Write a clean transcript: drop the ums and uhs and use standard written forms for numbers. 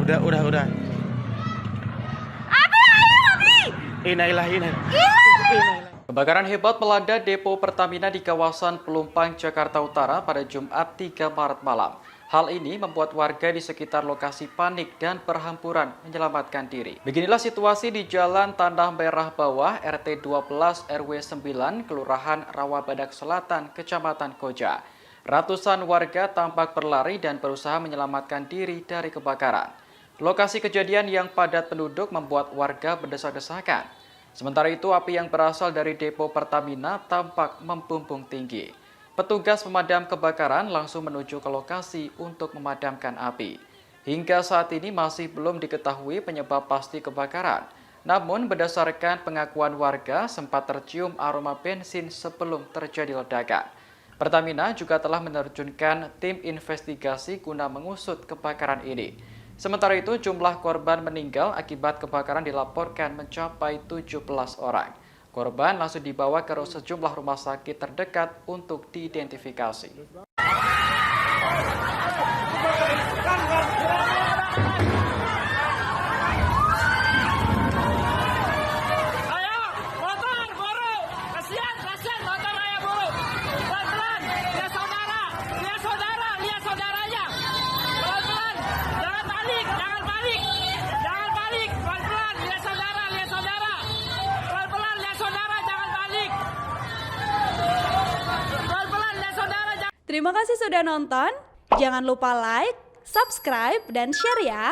Udah. Abi, ayo Abi. Innalillahi. Kebakaran hebat melanda depo Pertamina di kawasan Pelumpang, Jakarta Utara pada Jumat 3 Maret malam. Hal ini membuat warga di sekitar lokasi panik dan berhamburan menyelamatkan diri. Beginilah situasi di Jalan Tanah Merah Bawah, RT 12 RW 9, Kelurahan Rawabadak Selatan, Kecamatan Koja. Ratusan warga tampak berlari dan berusaha menyelamatkan diri dari kebakaran. Lokasi kejadian yang padat penduduk membuat warga berdesak-desakan. Sementara itu, api yang berasal dari depo Pertamina tampak membumbung tinggi. Petugas pemadam kebakaran langsung menuju ke lokasi untuk memadamkan api. Hingga saat ini masih belum diketahui penyebab pasti kebakaran. Namun berdasarkan pengakuan warga sempat tercium aroma bensin sebelum terjadi ledakan. Pertamina juga telah menerjunkan tim investigasi guna mengusut kebakaran ini. Sementara itu, jumlah korban meninggal akibat kebakaran dilaporkan mencapai 17 orang. Korban langsung dibawa ke sejumlah rumah sakit terdekat untuk diidentifikasi. Terima kasih sudah nonton. Jangan lupa like, subscribe, dan share ya.